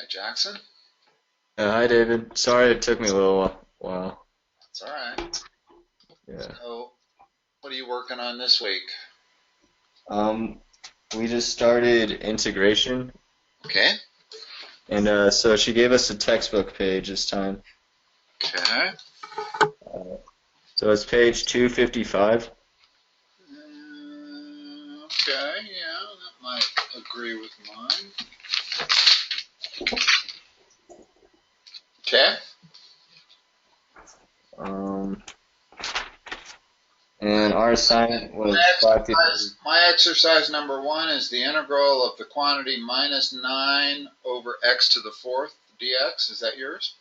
Hi, Jackson. Hi, David. Sorry it took me a little while. That's all right. Yeah. So, what are you working on this week? We just started integration, Okay. and so she gave us a textbook page this time. Okay. So it's page 255. Okay, yeah, that might agree with mine. Okay. And our assignment was 5 through 30. My exercise number 1 is the integral of the quantity minus 9 over x to the 4th dx. Is that yours?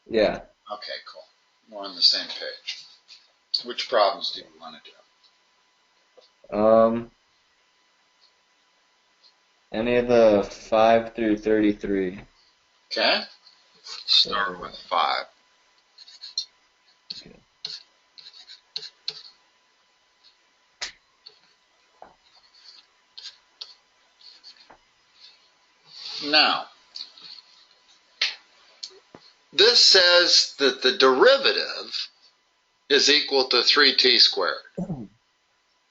Yeah. Okay, cool. We're on the same page. Which problems do you want to do? Any of the 5 through 33. Okay. Start with 5. Okay. Now, this says that the derivative is equal to 3t squared.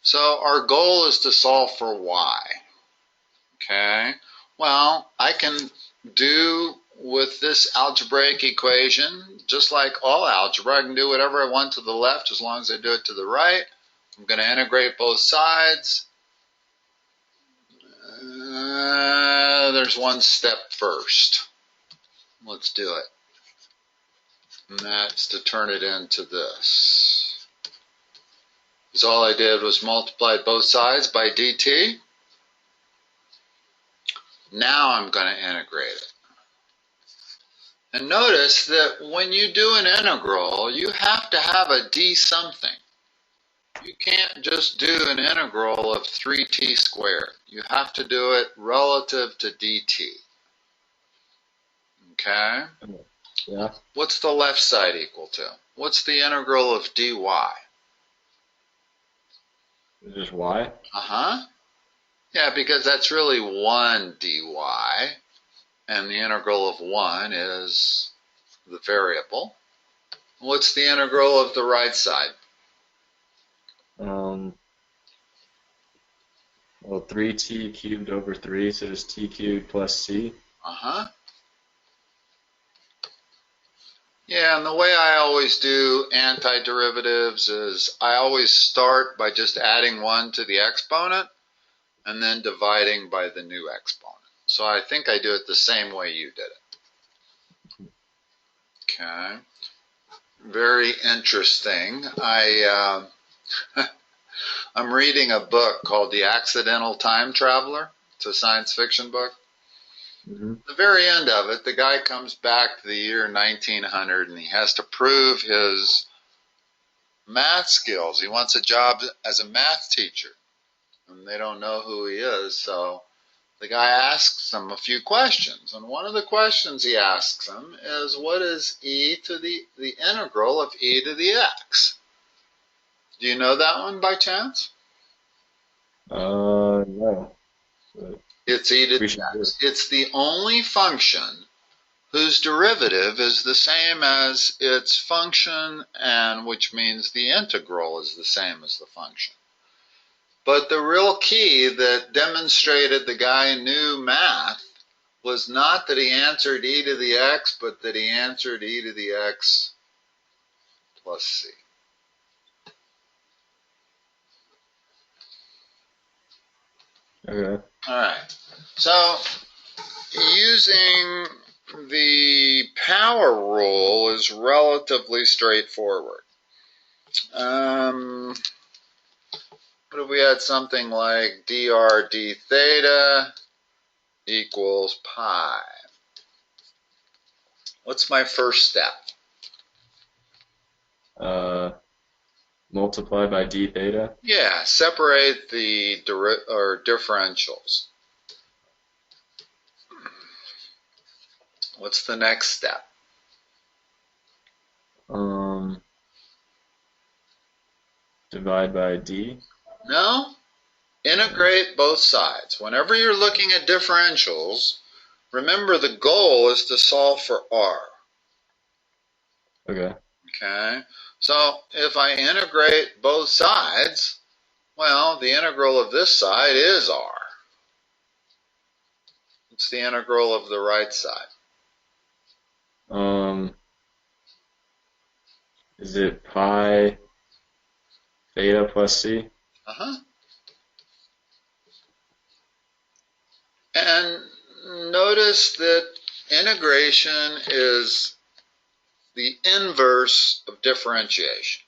So our goal is to solve for y. Okay, well, I can do with this algebraic equation, just like all algebra, I can do whatever I want to the left as long as I do it to the right. I'm going to integrate both sides. There's one step first. Let's do it. And that's to turn it into this. Because all I did was multiply both sides by dt. Now I'm going to integrate it. And notice that when you do an integral, you have to have a d something. You can't just do an integral of 3t squared. You have to do it relative to dt. Okay? Yeah. What's the left side equal to? What's the integral of dy? Just y? Uh-huh. Yeah, because that's really 1 dy, and the integral of 1 is the variable. What's the integral of the right side? Well, 3t cubed over 3, so it's t cubed plus c. Uh-huh. Yeah, and the way I always do antiderivatives is I always start by just adding 1 to the exponent and then dividing by the new exponent. So I think I do it the same way you did it. Okay. Very interesting. I'm reading a book called The Accidental Time Traveler. It's a science fiction book. Mm-hmm. At the very end of it, the guy comes back to the year 1900 and he has to prove his math skills. He wants a job as a math teacher. And they don't know who he is, so the guy asks him a few questions. And one of the questions he asks him is, what is e to the integral of e to the x? Do you know that one by chance? No. But It's e to the x. It's the only function whose derivative is the same as its function, and which means the integral is the same as the function. But the real key that demonstrated the guy knew math was not that he answered e to the x, but that he answered e to the x plus c. Okay. All right. So using the power rule is relatively straightforward. What if we had something like dr d theta equals pi? What's my first step? Multiply by d theta? Yeah, separate the differentials. What's the next step? Divide by d? No? Integrate both sides. Whenever you're looking at differentials, Remember, the goal is to solve for r. Okay. Okay? So if I integrate both sides, well, the integral of this side is r. It's the integral of the right side. Is it pi theta plus c? And notice that integration is the inverse of differentiation.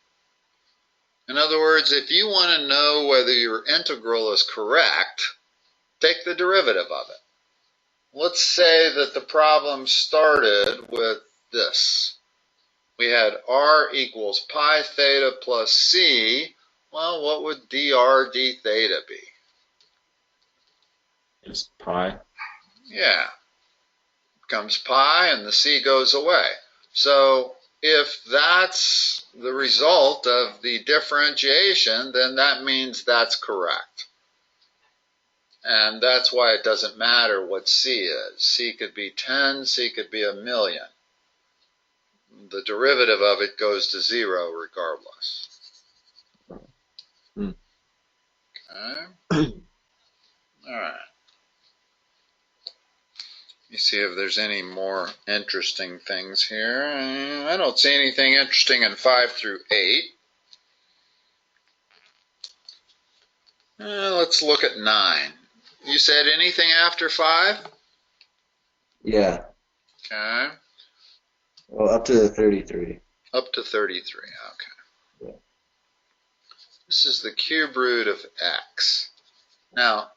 In other words, if you want to know whether your integral is correct, take the derivative of it. Let's say that the problem started with this. We had r equals pi theta plus c. Well, what would dr d theta be? It's pi. Yeah. Comes pi and the c goes away. So if that's the result of the differentiation, then that means that's correct. And that's why it doesn't matter what c is. C could be 10, c could be 1,000,000. The derivative of it goes to 0 regardless. Okay. All right. You see if there's any more interesting things here. I don't see anything interesting in 5 through 8. Let's look at 9. You said anything after 5? Yeah. Okay. Well, up to 33. Up to 33, okay. Yeah. This is the cube root of x. Now,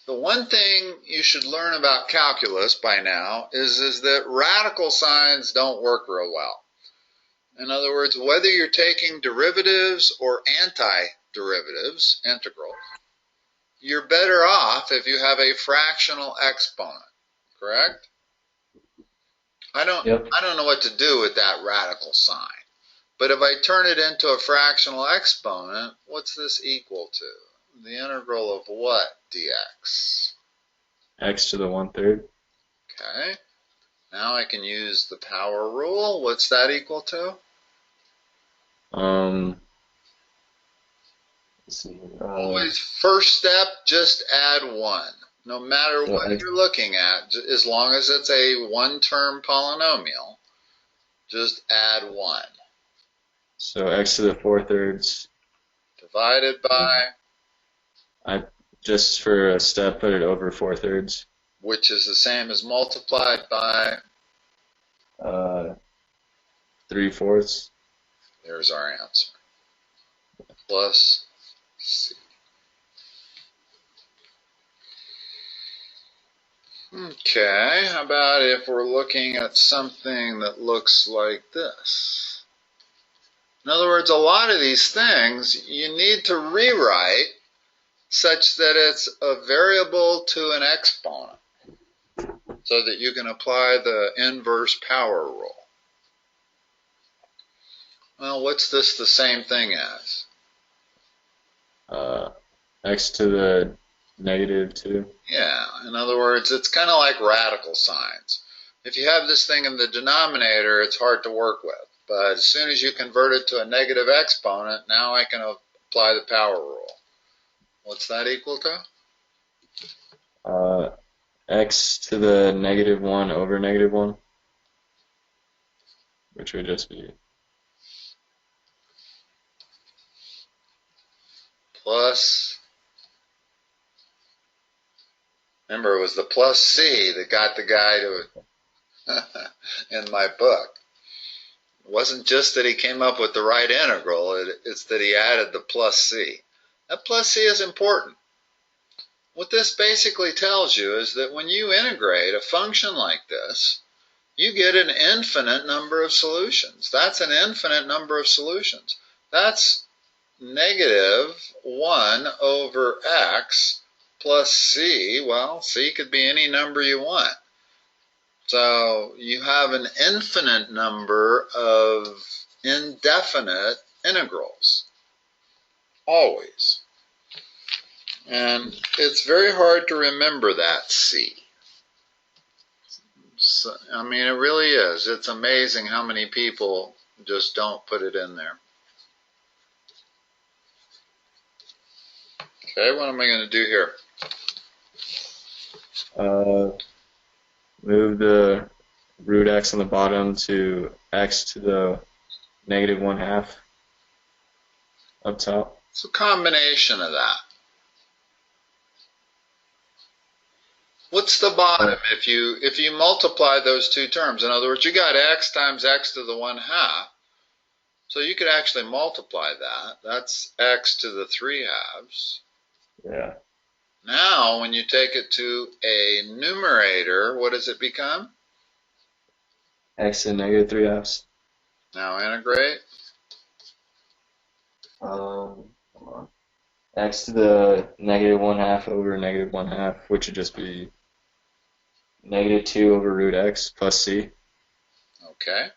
the one thing you should learn about calculus by now is that radical signs don't work real well. In other words, whether you're taking derivatives or anti-derivatives, integrals, you're better off if you have a fractional exponent, correct? I don't know what to do with that radical sign. But if I turn it into a fractional exponent, what's this equal to? The integral of what dx? X to the 1/3. Okay. Now I can use the power rule. What's that equal to? Let's see. Always first step, just add 1. No matter what you're looking at, as long as it's a one-term polynomial, just add 1. So x to the 4/3 divided by, I just for a step put it over 4/3. Which is the same as multiplied by 3/4. There's our answer. Plus c. Okay, how about if we're looking at something that looks like this? In other words, a lot of these things you need to rewrite such that it's a variable to an exponent so that you can apply the inverse power rule. Well, what's this the same thing as? X to the -2. Yeah, in other words, it's kind of like radical signs. If you have this thing in the denominator, it's hard to work with. But as soon as you convert it to a negative exponent, now I can apply the power rule. What's that equal to? X to the -1 over -1, which would just be plus. Remember, it was the plus c that got the guy to in my book. It wasn't just that he came up with the right integral, it's that he added the plus c. That plus c is important. What this basically tells you is that when you integrate a function like this, you get an infinite number of solutions. That's an infinite number of solutions. That's -1 over x plus c. Well, c could be any number you want. So you have an infinite number of indefinite integrals. Always. And it's very hard to remember that c. I mean, it really is. It's amazing how many people just don't put it in there. Okay, what am I going to do here? Move the root x on the bottom to x to the negative 1/2 up top. It's a combination of that. What's the bottom if you multiply those two terms? In other words, you got x times x to the 1/2. So you could actually multiply that. That's x to the 3/2. Yeah. Now, when you take it to a numerator, what does it become? X to the negative 3/2. Now integrate. Hold on. X to the negative 1/2 over negative 1/2, which would just be negative 2 over root x plus c. Okay.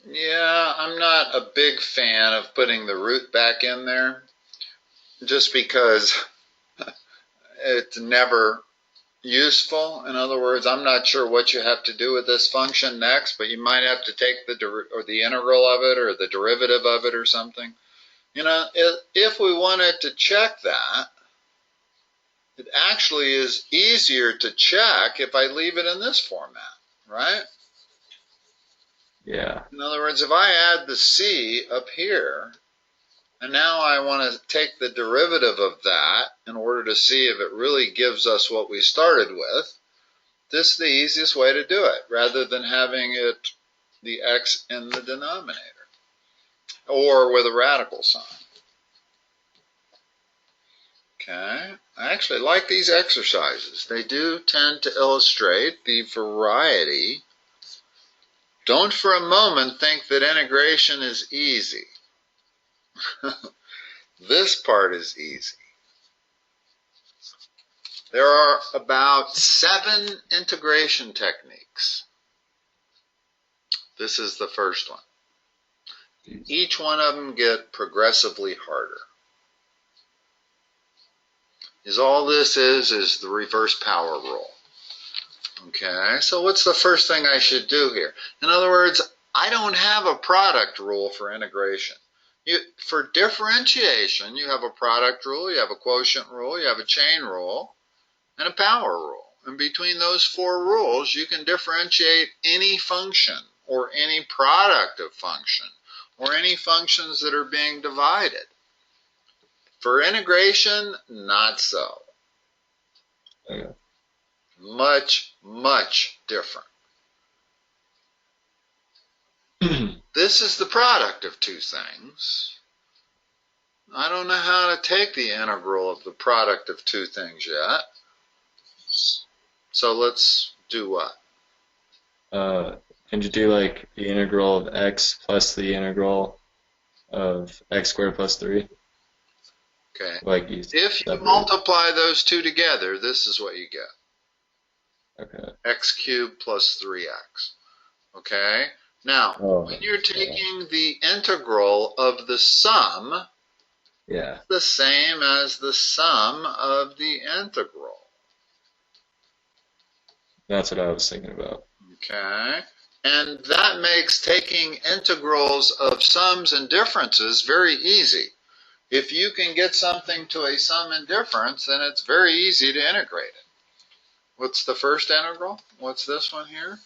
Yeah, I'm not a big fan of putting the root back in there, just because it's never useful. In other words, I'm not sure what you have to do with this function next, but you might have to take the integral of it or the derivative of it or something. You know, if we wanted to check that, it actually is easier to check if I leave it in this format, right? Yeah. In other words, if I add the c up here, and now I want to take the derivative of that in order to see if it really gives us what we started with, this is the easiest way to do it, rather than having it the x in the denominator, or with a radical sign. Okay, I actually like these exercises. They do tend to illustrate the variety. Don't for a moment think that integration is easy. This part is easy. There are about 7 integration techniques. This is the first one. Each one of them get progressively harder. All this is the reverse power rule. Okay, so what's the first thing I should do here? In other words, I don't have a product rule for integration. For differentiation, you have a product rule, you have a quotient rule, you have a chain rule, and a power rule. And between those 4 rules, you can differentiate any function, or any product of function, or any functions that are being divided. For integration, not so. Okay. Much, much different. This is the product of 2 things. I don't know how to take the integral of the product of 2 things yet. So let's do what? Can you do like the integral of x plus the integral of x squared plus 3? Okay. Like if you multiply those 2 together, this is what you get. Okay. X cubed plus 3x. Okay? Now, when you're taking the integral of the sum, yeah, the same as the sum of the integral. That's what I was thinking about. Okay? And that makes taking integrals of sums and differences very easy. If you can get something to a sum and difference, then it's very easy to integrate it. What's the first integral? What's this one here?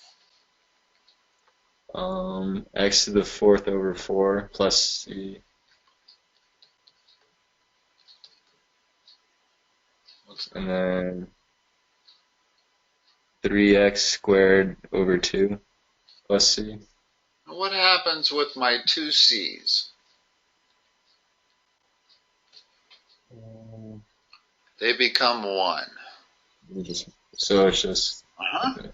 X to the 4th over 4 plus c. And then 3x squared over 2 plus c. What happens with my 2 c's? They become 1. So it's just... Okay.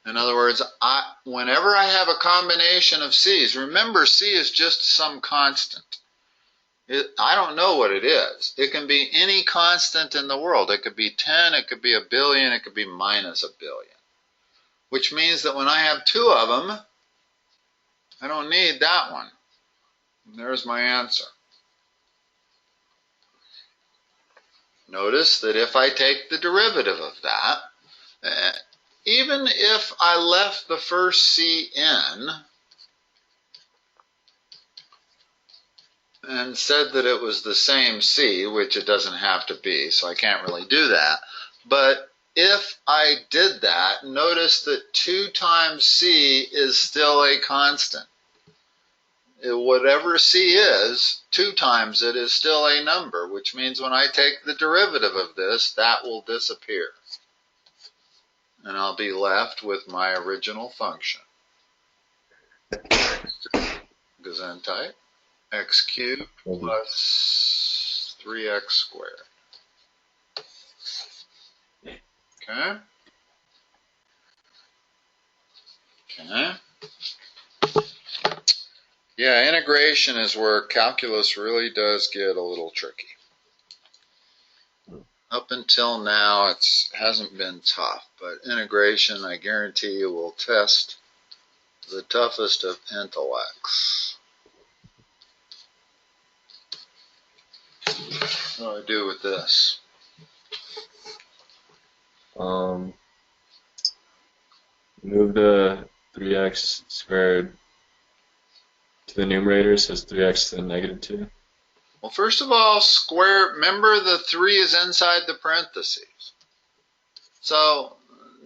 In other words, whenever I have a combination of c's, remember c is just some constant. I don't know what it is. It can be any constant in the world. It could be 10, it could be a billion, it could be minus a billion. Which means that when I have 2 of them, I don't need that one. And there's my answer. Notice that if I take the derivative of that, even if I left the first c in and said that it was the same c, which it doesn't have to be, so I can't really do that, but if I did that, notice that 2 times c is still a constant. Whatever c is, 2 times it is still a number, which means when I take the derivative of this, that will disappear. And I'll be left with my original function. Gesundheit, x cubed plus 3x squared. Okay? Okay. Yeah, integration is where calculus really does get a little tricky. Up until now, it hasn't been tough, but integration, I guarantee you, will test the toughest of intellects. What do I do with this? Move the 3x squared to the numerator, so it's 3x to the negative 2. Well, first of all, remember the 3 is inside the parentheses. So,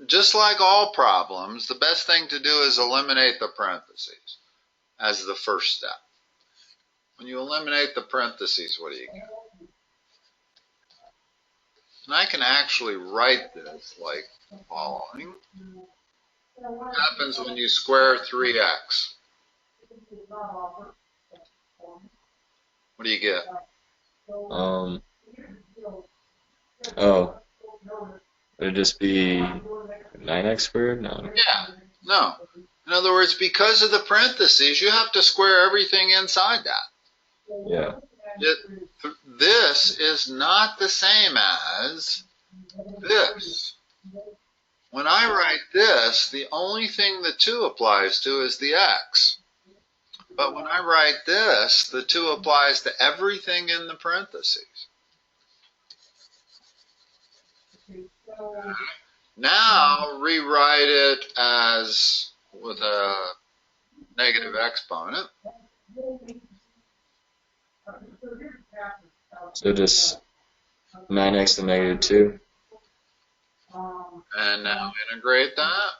just like all problems, the best thing to do is eliminate the parentheses as the first step. When you eliminate the parentheses, what do you get? And I can actually write this like the following. What happens when you square 3x? What do you get? Would it just be 9x squared? No. Yeah, no. In other words, because of the parentheses, you have to square everything inside that. Yeah. This is not the same as this. When I write this, the only thing the 2 applies to is the x. But when I write this, the 2 applies to everything in the parentheses. Now rewrite it as with a negative exponent. So just 9x to negative 2. And now integrate that.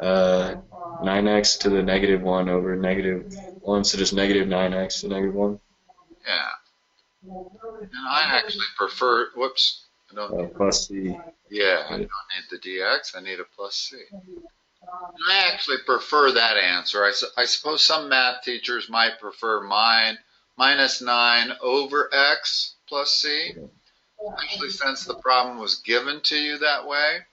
9x to the negative 1 over negative 1, so just negative 9x to negative 1. Yeah. And I actually prefer, whoops, I don't plus c. Yeah, I don't need the dx, I need a plus c. And I actually prefer that answer. I suppose some math teachers might prefer minus 9 over x plus c. Actually, since the problem was given to you that way,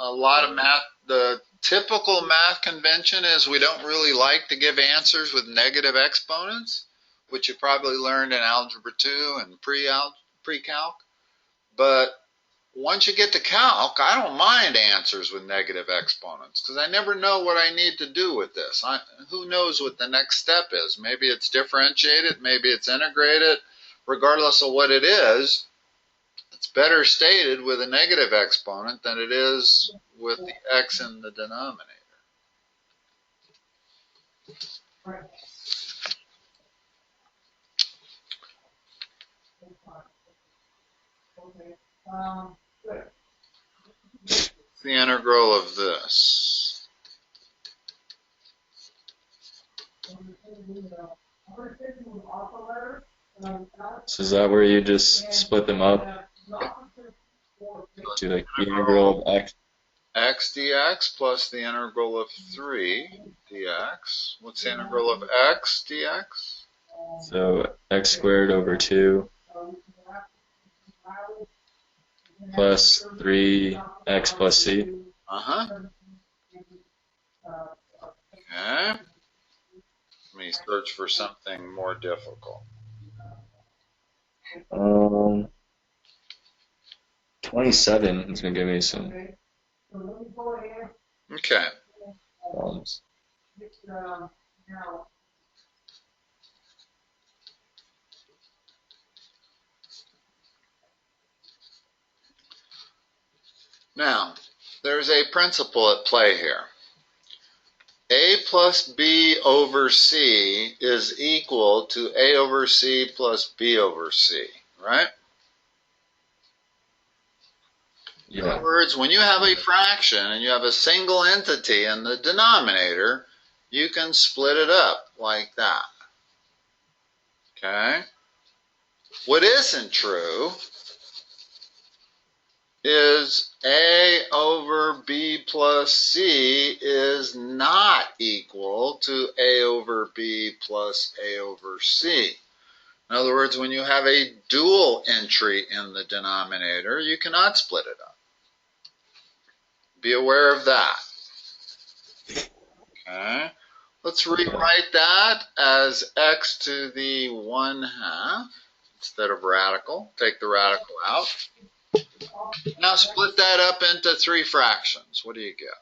a lot of math, the typical math convention is we don't really like to give answers with negative exponents, which you probably learned in Algebra 2 and pre-calc. But once you get to calc, I don't mind answers with negative exponents because I never know what I need to do with this. Who knows what the next step is? Maybe it's differentiated, maybe it's integrated. Regardless of what it is, it's better stated with a negative exponent than it is with the x in the denominator. The integral of this. So is that where you just split them up to like the integral of x dx plus the integral of 3 dx. What's the integral of x dx? So x squared over 2 plus 3x plus c. Okay. Let me search for something more difficult. 27 is going to give me some Okay. problems. Now, there's a principle at play here. A plus B over C is equal to A over C plus B over C, right? Yeah. In other words, when you have a fraction and you have a single entity in the denominator, you can split it up like that. Okay? What isn't true is A over B plus C is not equal to A over B plus A over C. In other words, when you have a dual entry in the denominator, you cannot split it up. Be aware of that. Okay. Let's rewrite that as x to the 1/2 instead of radical. Take the radical out. Now split that up into 3 fractions. What do you get?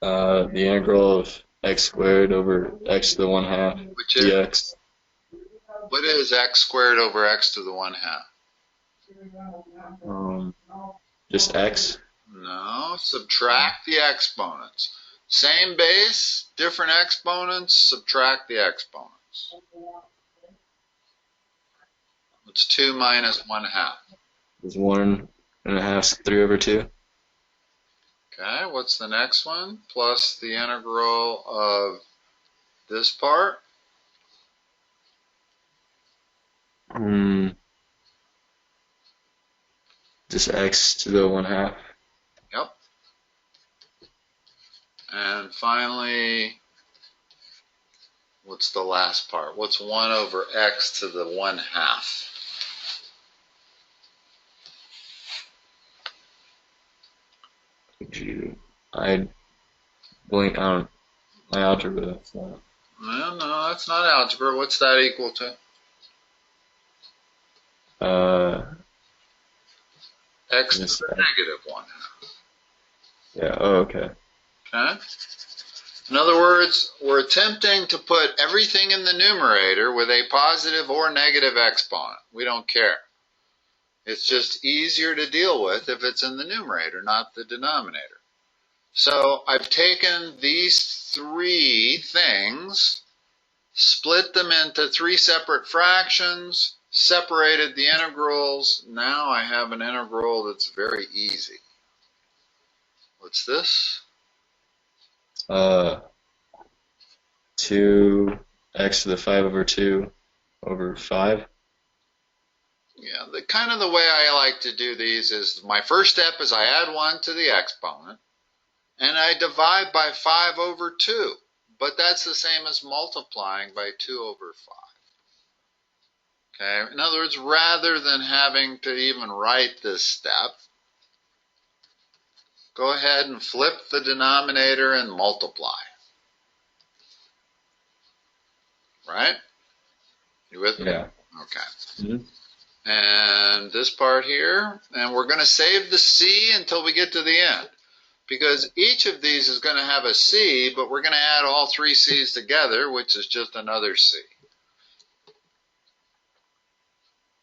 The integral of x squared over x to the 1/2 Which is, dx. what is x squared over x to the 1/2? Just x. No, subtract the exponents. Same base, different exponents, subtract the exponents. What's 2 minus 1/2? Is 1.5 3 over 2. Okay, what's the next one? Plus the integral of this part. Just x to the 1/2. Yep. And finally, what's the last part? What's 1 over x to the 1/2? I blinked on my algebra. So. No, that's not algebra. What's that equal to? X to the negative 1/2. Yeah, oh, okay. Okay? In other words, we're attempting to put everything in the numerator with a positive or negative exponent. We don't care. It's just easier to deal with if it's in the numerator, not the denominator. So I've taken these 3 things, split them into 3 separate fractions, separated the integrals. Now I have an integral that's very easy. What's this? 2x to the 5 over 2 over 5. Yeah, kind of the way I like to do these is my first step is I add 1 to the exponent and I divide by 5 over 2. But that's the same as multiplying by 2 over 5. Okay, in other words, rather than having to even write this step, go ahead and flip the denominator and multiply. Right? You with me? Yeah. Okay. Mm-hmm. And this part here, and we're going to save the C until we get to the end. Because each of these is going to have a C, but we're going to add all 3 C's together, which is just another C.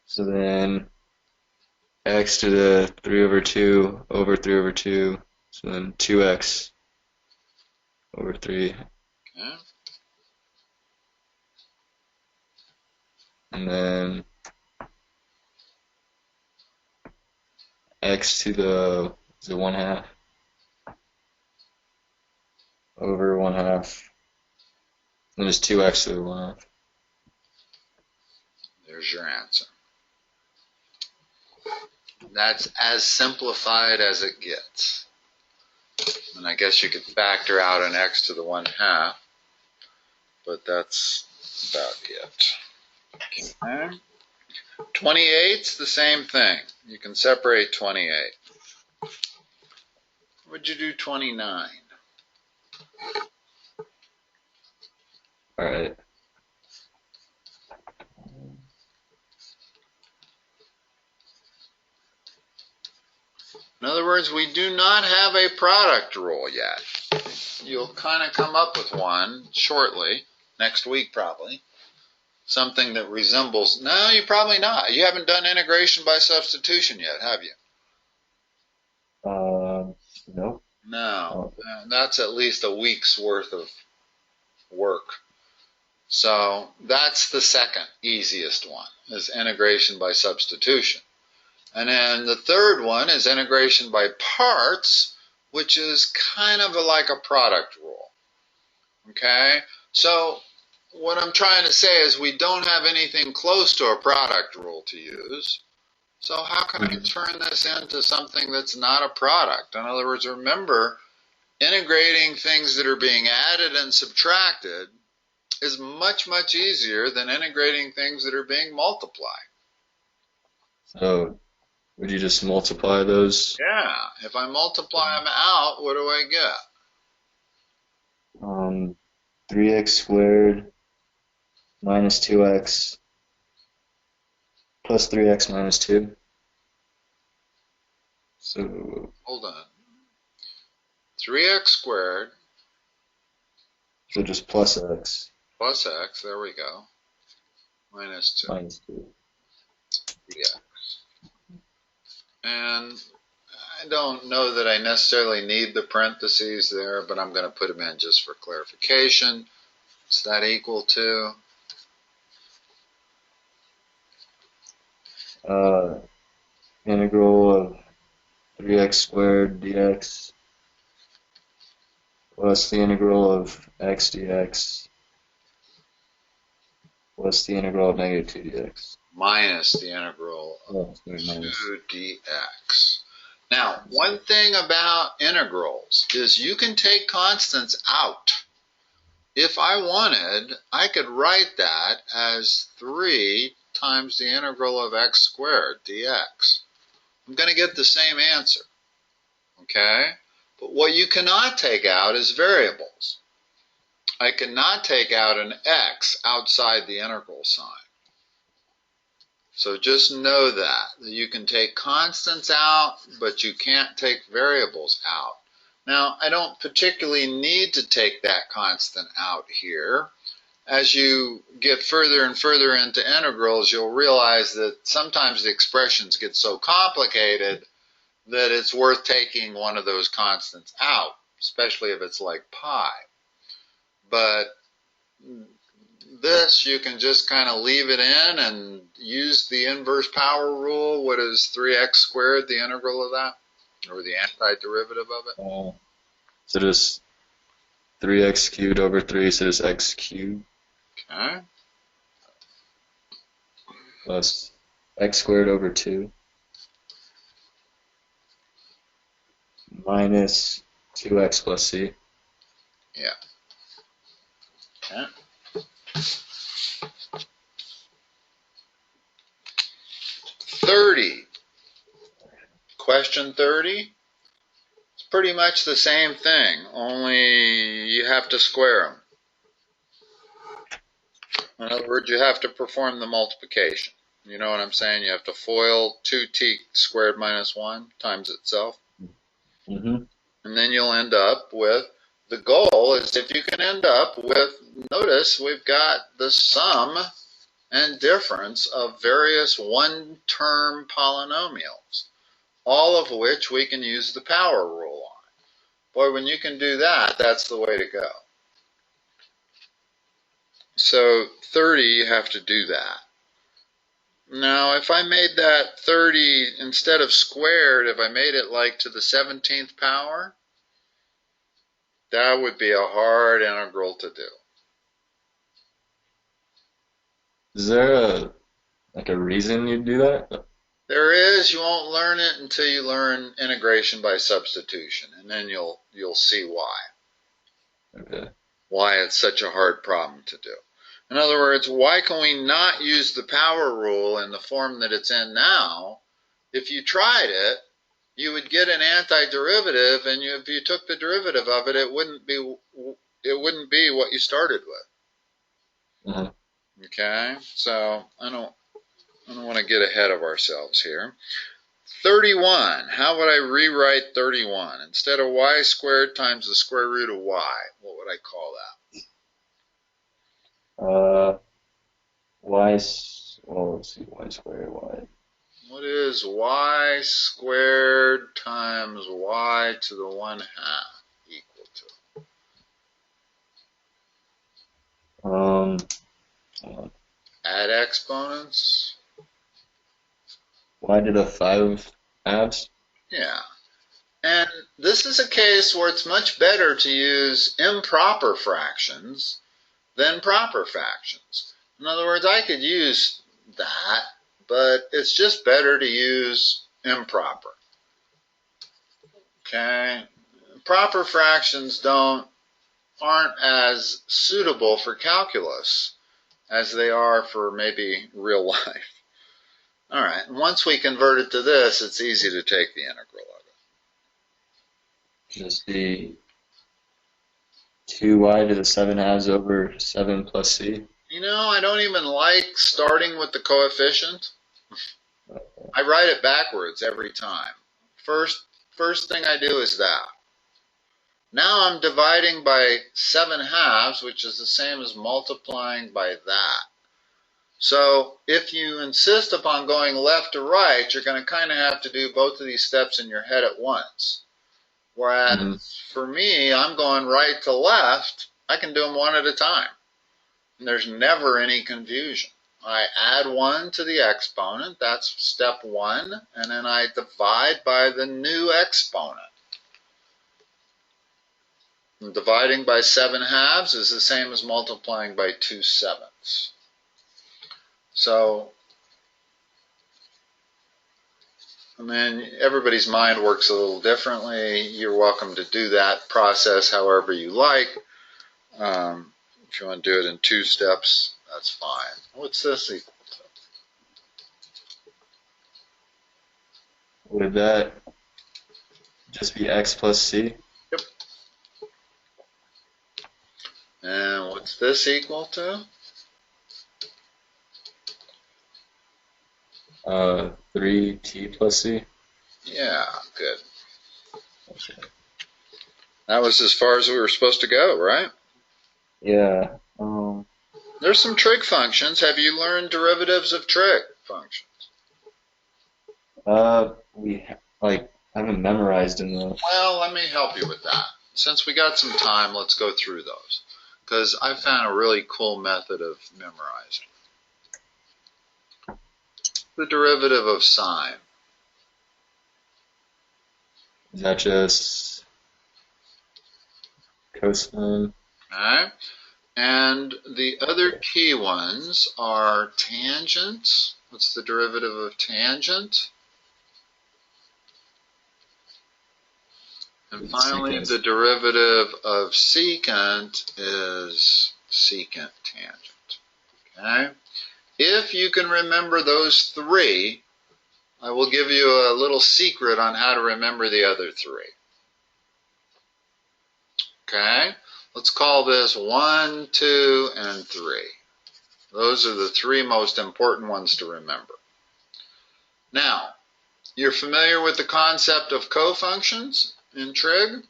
So then x to the 3 over 2 over 3 over 2. So then 2x over 3. Okay. And then x to the 1/2 over 1/2. And just 2x to the 1/2. There's your answer. That's as simplified as it gets. And I guess you could factor out an x to the 1/2, but that's about it. Okay. 28's the same thing. You can separate 28. Would you do 29? All right. In other words, we do not have a product rule yet. You'll kind of come up with one shortly, next week probably. Something that resembles, no, you probably not. You haven't done integration by substitution yet, have you? No. No, Oh, that's at least a week's worth of work. So that's the second easiest one, is integration by substitution. And then the third one is integration by parts, which is kind of like a product rule. Okay? So what I'm trying to say is we don't have anything close to a product rule to use. So how can I turn this into something that's not a product? In other words, remember, integrating things that are being added and subtracted is much, much easier than integrating things that are being multiplied. so would you just multiply those? Yeah, if I multiply them out, what do I get? 3x squared minus 2x plus 3x minus 2. So, Hold on. 3x squared so just plus x plus x, there we go, minus 2. minus 2. Yeah. And I don't know that I necessarily need the parentheses there, but I'm going to put them in just for clarification. What's that equal to? Integral of 3x squared dx plus the integral of x dx plus the integral of negative 2 dx. Minus the integral of 2 dx. Now, one thing about integrals is you can take constants out. If I wanted, I could write that as 3 times the integral of x squared dx. I'm going to get the same answer. Okay? But what you cannot take out is variables. I cannot take out an x outside the integral sign. So just know that you can take constants out, but you can't take variables out. Now, I don't particularly need to take that constant out here. As you get further and further into integrals, you'll realize that sometimes the expressions get so complicated that it's worth taking one of those constants out, especially if it's like pi. But this, you can just kind of leave it in and use the inverse power rule. What is 3x squared, the integral of that? Or the antiderivative of it? So just 3x cubed over 3, so just x cubed Okay. plus x squared over 2 minus 2x plus c. Yeah. Okay. Question 30. It's pretty much the same thing, only you have to square them. In other words, you have to perform the multiplication. You know what I'm saying? You have to FOIL 2t squared minus 1 times itself. Mm-hmm. And then you'll end up with, the goal is if you can end up with, notice we've got the sum and difference of various one-term polynomials, all of which we can use the power rule on. Boy, when you can do that, that's the way to go. So 30, you have to do that. Now, if I made that 30, instead of squared, if I made it like to the 17th power, that would be a hard integral to do. Is there a reason you do that? There is. You won't learn it until you learn integration by substitution, and then you'll see why. Okay. Why it's such a hard problem to do. In other words, why can we not use the power rule in the form that it's in now? If you tried it, you would get an antiderivative, and if you took the derivative of it, it wouldn't be what you started with. Uh-huh. Okay, so I don't want to get ahead of ourselves here. 31. How would I rewrite 31? Instead of y squared times the square root of y, what would I call that? Well, let's see, y squared, y. What is y squared times y to the 1/2 equal to? Add exponents. Y to the 5/2. Yeah. And this is a case where it's much better to use improper fractions than proper fractions. In other words, I could use that, but it's just better to use improper. Okay? Proper fractions aren't as suitable for calculus as they are for maybe real life. All right, and once we convert it to this, it's easy to take the integral of it. Just be 2y to the 7/2 over 7 plus c. You know, I don't even like starting with the coefficient. I write it backwards every time. First thing I do is that. Now I'm dividing by 7/2, which is the same as multiplying by that. So if you insist upon going left to right, you're going to kind of have to do both of these steps in your head at once. Whereas for me, I'm going right to left. I can do them one at a time. And there's never any confusion. I add 1 to the exponent, that's step 1, and then I divide by the new exponent. And dividing by 7/2 is the same as multiplying by 2/7. So, I mean, everybody's mind works a little differently. You're welcome to do that process however you like. If you want to do it in 2 steps, that's fine. What's this equal to? Would that just be x plus c? Yep. And what's this equal to? 3t plus c? Yeah, good. Okay. That was as far as we were supposed to go, right? Yeah. There's some trig functions. Have you learned derivatives of trig functions? I haven't memorized them though. Well, let me help you with that. Since we got some time, let's go through those. Because I found a really cool method of memorizing. The derivative of sine. Is that just cosine? Okay. And the other key ones are tangent. What's the derivative of tangent? And finally, the derivative of secant is secant tangent. Okay? If you can remember those 3, I will give you a little secret on how to remember the other 3. Okay? Let's call this 1, 2, and 3. Those are the 3 most important ones to remember. Now, you're familiar with the concept of cofunctions in trig?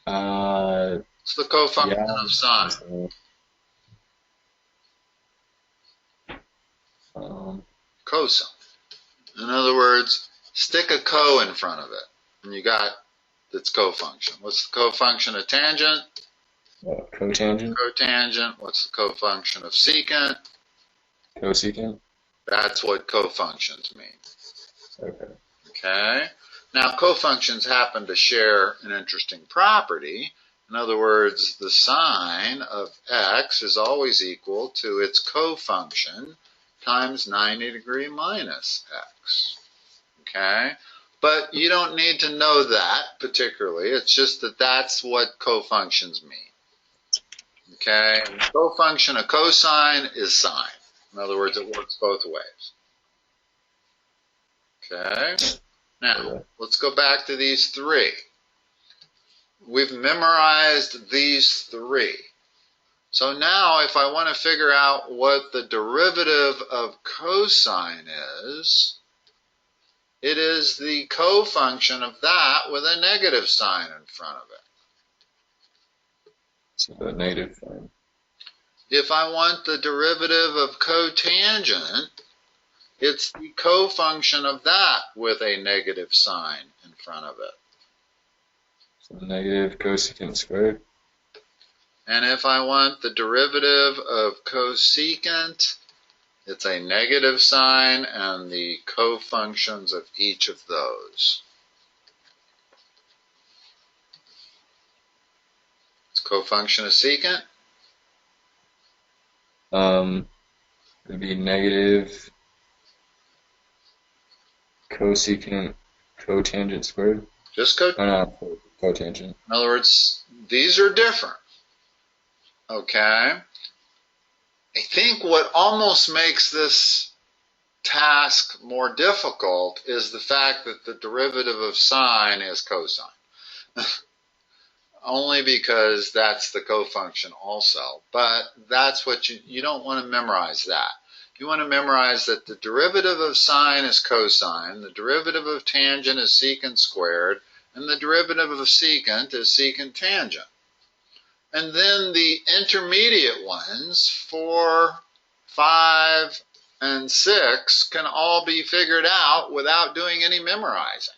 It's the cofunction of sine. Cosine. In other words, stick a co in front of it, and you got its cofunction. What's the cofunction of tangent? Cotangent. Cotangent. What's the cofunction of secant? Cosecant. That's what cofunctions mean. Okay. Okay. Now, cofunctions happen to share an interesting property. In other words, the sine of x is always equal to its cofunction times 90° minus x. Okay? But you don't need to know that particularly. It's just that that's what cofunctions mean. Okay? And the cofunction of cosine is sine. In other words, it works both ways. Okay? Now, let's go back to these 3. We've memorized these 3. So now, if I want to figure out what the derivative of cosine is, it is the cofunction of that with a negative sign in front of it. So a negative sign. If I want the derivative of cotangent, It's the cofunction of that with a negative sign in front of it. So negative cosecant squared. And if I want the derivative of cosecant, it's a negative sign and the cofunctions of each of those. It's cofunction of secant. It'd be negative cosecant cotangent squared. Just Oh, no, cotangent. In other words, these are different. Okay? I think what almost makes this task more difficult is the fact that the derivative of sine is cosine. Only because that's the cofunction also. But that's what you don't want to memorize that. You want to memorize that the derivative of sine is cosine, the derivative of tangent is secant squared, and the derivative of secant is secant tangent. And then the intermediate ones, 4, 5, and 6, can all be figured out without doing any memorizing.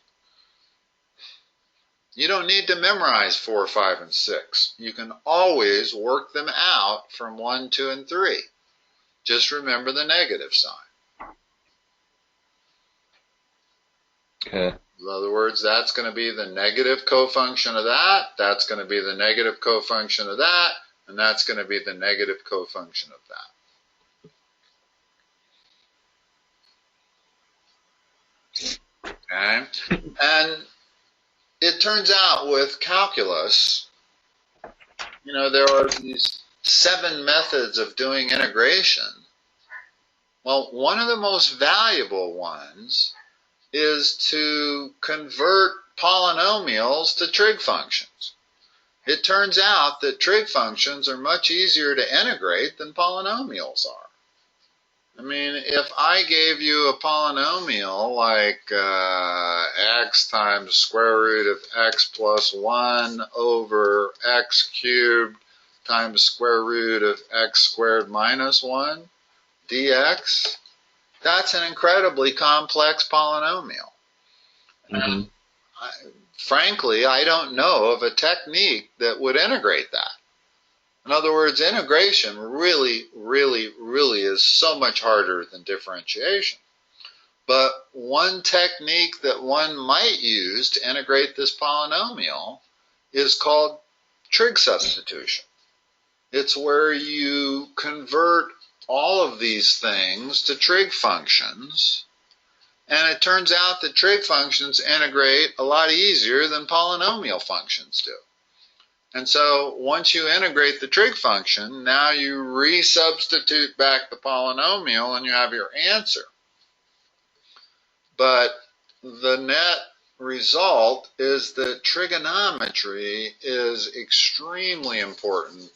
You don't need to memorize 4, 5, and 6. You can always work them out from 1, 2, and 3. Just remember the negative sign. Okay. In other words, that's going to be the negative cofunction of that, that's going to be the negative cofunction of that, and that's going to be the negative cofunction of that. Okay? And it turns out with calculus, there are these 7 methods of doing integration. Well, one of the most valuable ones is to convert polynomials to trig functions. It turns out that trig functions are much easier to integrate than polynomials are. I mean, if I gave you a polynomial like x times square root of x plus 1 over x cubed times square root of x squared minus 1 dx, that's an incredibly complex polynomial. Mm-hmm. Frankly, I don't know of a technique that would integrate that. In other words, integration really, really, really is so much harder than differentiation. But one technique that one might use to integrate this polynomial is called trig substitution. It's where you convert all of these things to trig functions, and it turns out that trig functions integrate a lot easier than polynomial functions do. And so once you integrate the trig function, now you resubstitute back the polynomial and you have your answer. But the net result is that trigonometry is extremely important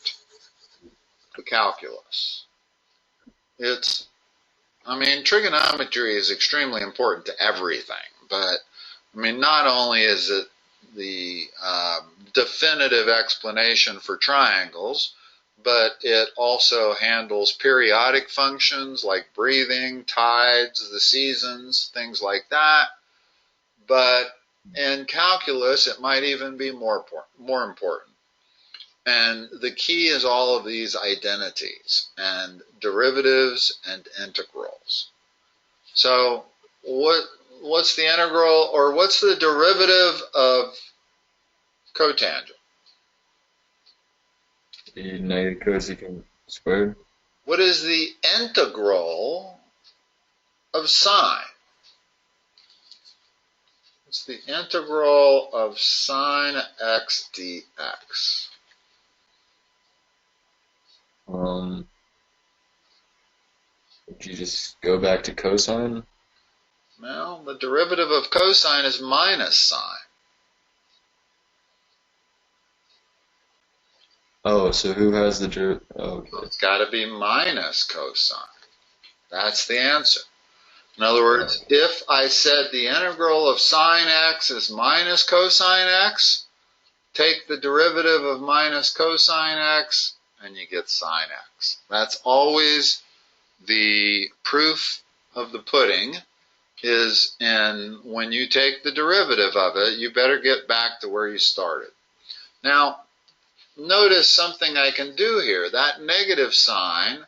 to calculus. Trigonometry is extremely important to everything, but not only is it the definitive explanation for triangles, but it also handles periodic functions like breathing, tides, the seasons, things like that. But in calculus, it might even be more important. And the key is all of these identities and derivatives and integrals. So what's the integral, or what's the derivative of cotangent? The negative cosecant squared. What is the integral of sine? It's the integral of sine x dx. Would you just go back to cosine? Well, the derivative of cosine is minus sine. Oh, so who has the derivative? Oh, okay. It's got to be minus cosine. That's the answer. In other words, if I said the integral of sine x is minus cosine x, take the derivative of minus cosine x, and you get sine x. That's always the proof of the pudding is in when you take the derivative of it, you better get back to where you started. Now, notice something I can do here. That negative sign,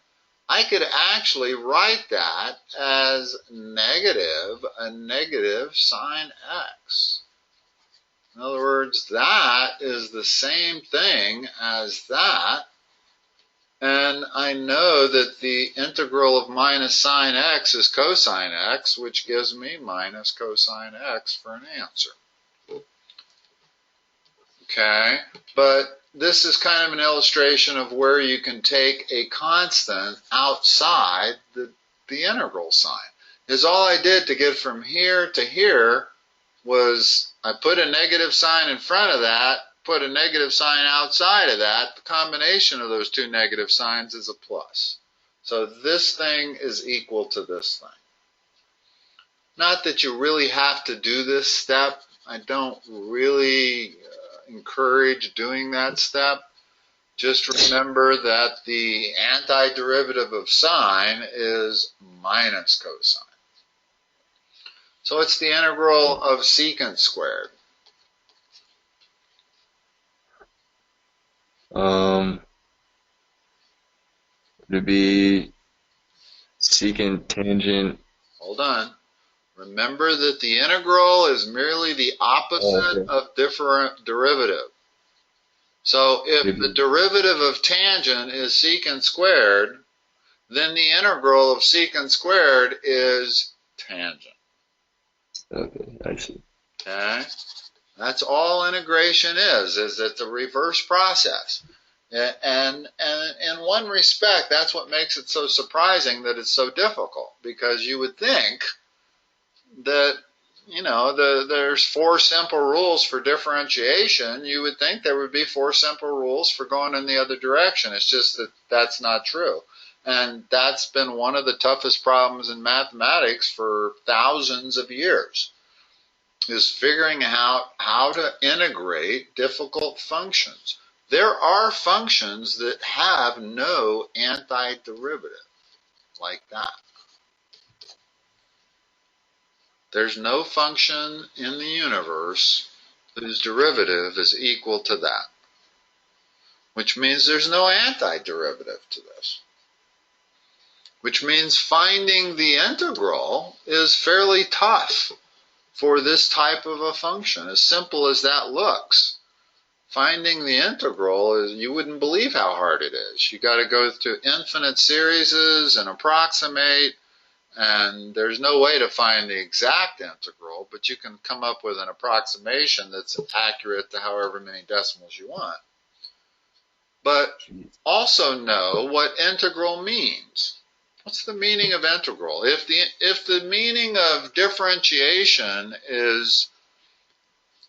I could actually write that as a negative sine x. In other words, that is the same thing as that. And I know that the integral of minus sine x is cosine x, which gives me minus cosine x for an answer. Okay, but this is kind of an illustration of where you can take a constant outside the integral sign. Is all I did to get from here to here was I put a negative sign in front of that, put a negative sign outside of that. The combination of those two negative signs is a plus. So this thing is equal to this thing. Not that you really have to do this step. I don't really encourage doing that step. Just remember that the antiderivative of sine is minus cosine. So it's the integral of secant squared. Would it be secant tangent? Hold on. Remember that the integral is merely the opposite of derivative. So if the derivative of tangent is secant squared, then the integral of secant squared is tangent. Okay, I see. Okay? That's all integration is it's a reverse process. And in one respect, that's what makes it so surprising that it's so difficult, because you would think that, you know, there's 4 simple rules for differentiation. You would think there would be 4 simple rules for going in the other direction. It's just that that's not true. And that's been one of the toughest problems in mathematics for thousands of years, is figuring out how to integrate difficult functions. There are functions that have no antiderivative, like that. There's no function in the universe whose derivative is equal to that, which means there's no antiderivative to this, which means finding the integral is fairly tough for this type of a function. As simple as that looks, finding the integral is, you wouldn't believe how hard it is. You got to go through infinite series and approximate, and there's no way to find the exact integral, but you can come up with an approximation that's accurate to however many decimals you want. But also know what integral means. What's the meaning of integral? If the meaning of differentiation is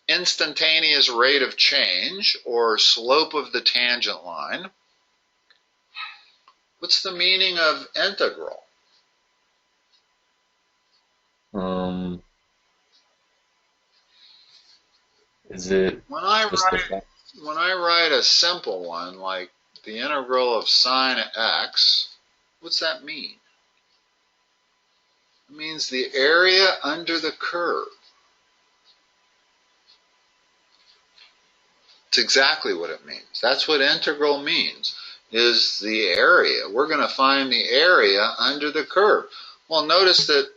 instantaneous rate of change or slope of the tangent line, what's the meaning of integral? Is it when I write a simple one like the integral of sine x, what's that mean? It means the area under the curve. It's exactly what it means. That's what integral means, is the area. We're going to find the area under the curve. Well, notice that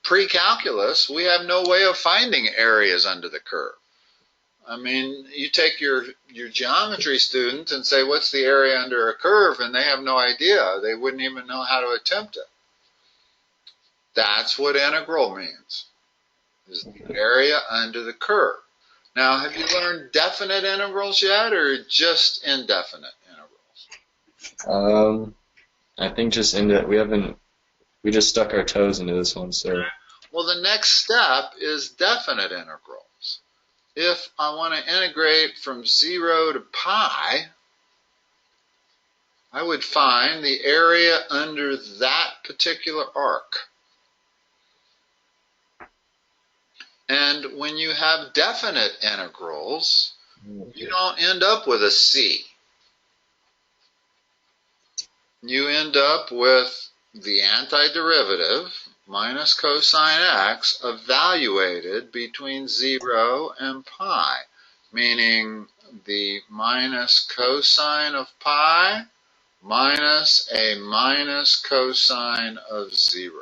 precalculus, we have no way of finding areas under the curve. I mean, you take your geometry student and say, what's the area under a curve? And they have no idea. They wouldn't even know how to attempt it. That's what integral means, is the area under the curve. Now, have you learned definite integrals yet, or just indefinite integrals? I think just we just stuck our toes into this one, so. Well, the next step is definite integrals. If I want to integrate from 0 to pi, I would find the area under that particular arc. And when you have definite integrals, you don't end up with a c. You end up with the antiderivative, minus cosine x evaluated between 0 and pi, meaning the minus cosine of pi minus a minus cosine of 0.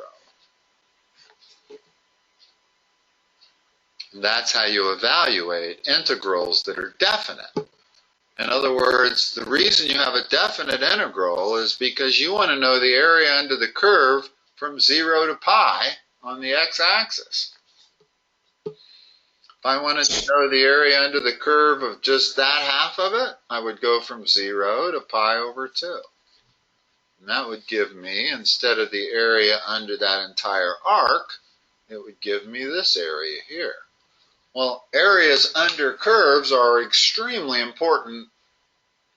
That's how you evaluate integrals that are definite. In other words, the reason you have a definite integral is because you want to know the area under the curve from 0 to pi on the x-axis. If I wanted to know the area under the curve of just that half of it, I would go from 0 to pi over 2. And that would give me, instead of the area under that entire arc, it would give me this area here. Well, areas under curves are extremely important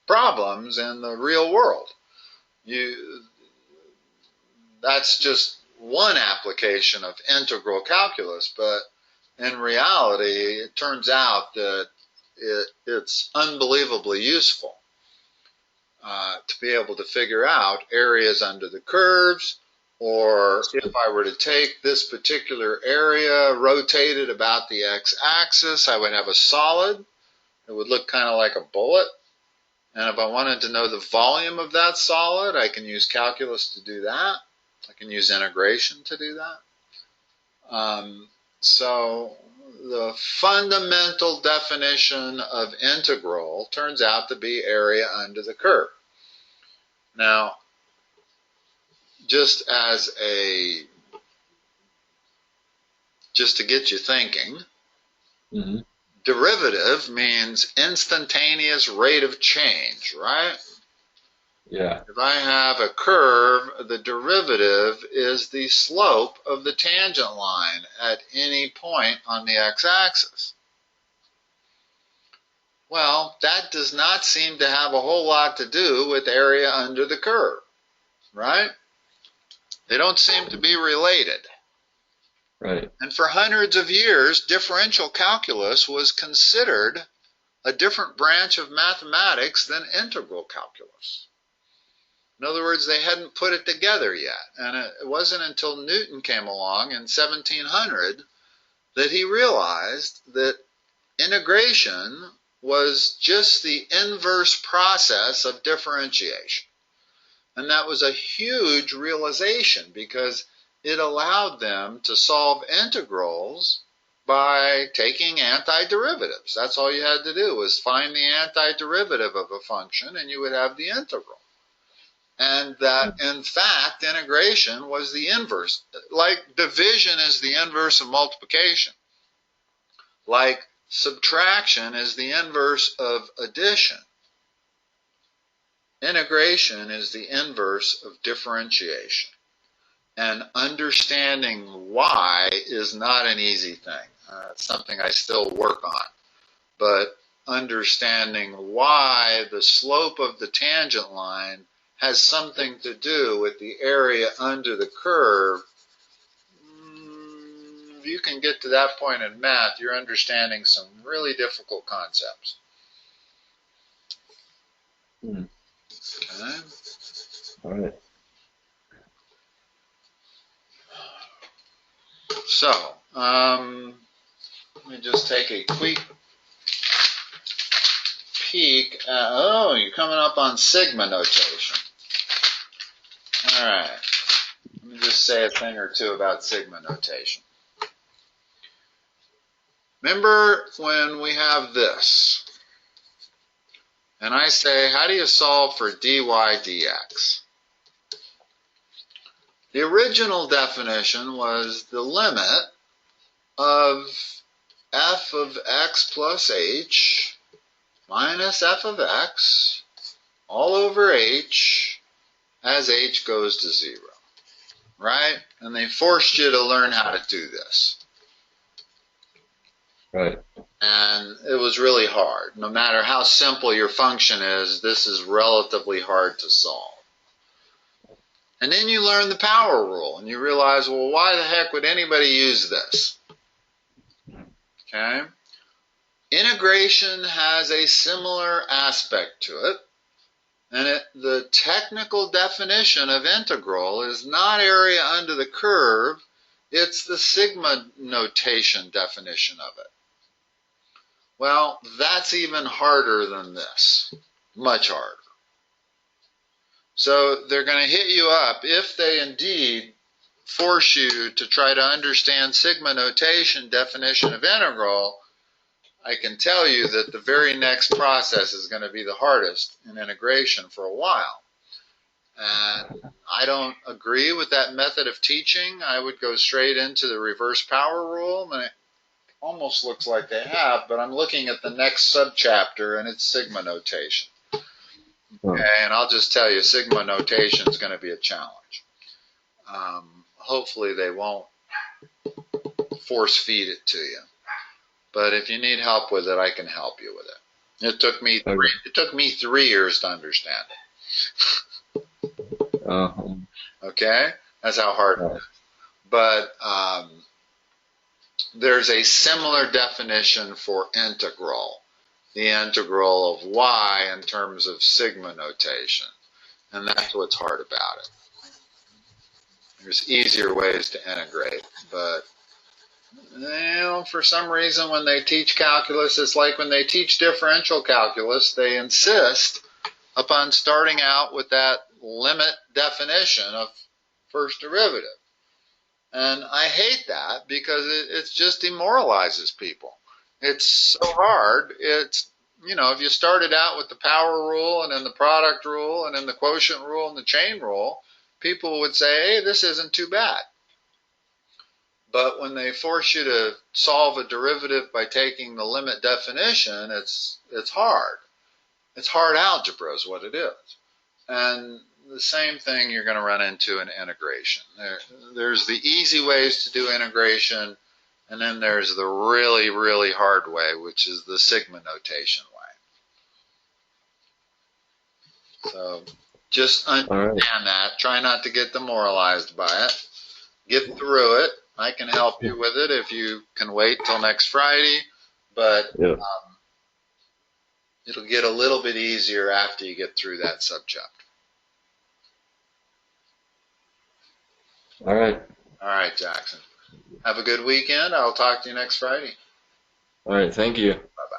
problems in the real world. That's just one application of integral calculus, but in reality, it turns out that it's unbelievably useful to be able to figure out areas under the curves, or if I were to take this particular area, rotate it about the x-axis, I would have a solid. It would look kind of like a bullet. And if I wanted to know the volume of that solid, I can use calculus to do that. I can use integration to do that. So the fundamental definition of integral turns out to be area under the curve. Now, just to get you thinking, derivative means instantaneous rate of change, right? Yeah. If I have a curve, the derivative is the slope of the tangent line at any point on the x-axis. Well, that does not seem to have a whole lot to do with area under the curve, right? They don't seem to be related. Right. And for hundreds of years, differential calculus was considered a different branch of mathematics than integral calculus. In other words, they hadn't put it together yet. And it wasn't until Newton came along in 1700 that he realized that integration was just the inverse process of differentiation. And that was a huge realization because it allowed them to solve integrals by taking antiderivatives. That's all you had to do was find the antiderivative of a function and you would have the integral. And that, in fact, integration was the inverse. Like division is the inverse of multiplication. Like subtraction is the inverse of addition. Integration is the inverse of differentiation. And understanding why is not an easy thing. It's something I still work on. But understanding why the slope of the tangent line has something to do with the area under the curve, if you can get to that point in math, you're understanding some really difficult concepts. Okay. All right. So, let me just take a quick peek. Oh, you're coming up on sigma notation. All right. Let me just say a thing or two about sigma notation. Remember when we have this, and I say, how do you solve for dy dx? The original definition was the limit of f of x plus h minus f of x all over h as h goes to 0, right? And they forced you to learn how to do this. Right. And it was really hard. No matter how simple your function is, this is relatively hard to solve. And then you learn the power rule, and you realize, well, why the heck would anybody use this? Okay? Integration has a similar aspect to it, and the technical definition of integral is not area under the curve, It's the sigma notation definition of it. Well, that's even harder than this. Much harder. So they're going to hit you up if they indeed force you to try to understand sigma notation definition of integral. I can tell you that the very next process is going to be the hardest in integration for a while. And I don't agree with that method of teaching. I would go straight into the reverse power rule, and it almost looks like they have, but I'm looking at the next subchapter, and it's sigma notation. Okay, and I'll just tell you, sigma notation is going to be a challenge. Hopefully they won't force feed it to you. But if you need help with it, I can help you with it. It took me 3 years to understand it. Okay? That's how hard it is. But there's a similar definition for integral. The integral of y in terms of sigma notation. And that's what's hard about it. There's easier ways to integrate, but for some reason when they teach calculus, it's like when they teach differential calculus, they insist upon starting out with that limit definition of first derivative. And I hate that because it just demoralizes people. It's so hard. It's, if you started out with the power rule and then the product rule and then the quotient rule and the chain rule, people would say, hey, this isn't too bad. But when they force you to solve a derivative by taking the limit definition, it's hard. It's hard algebra is what it is. And the same thing you're going to run into in integration. There's the easy ways to do integration, and then there's the really, really hard way, which is the sigma notation way. So just understand that. Try not to get demoralized by it. Get through it. I can help you with it if you can wait till next Friday, but it'll get a little bit easier after you get through that subchapter. All right. All right, Jackson. Have a good weekend. I'll talk to you next Friday. All right. Thank you. Bye-bye.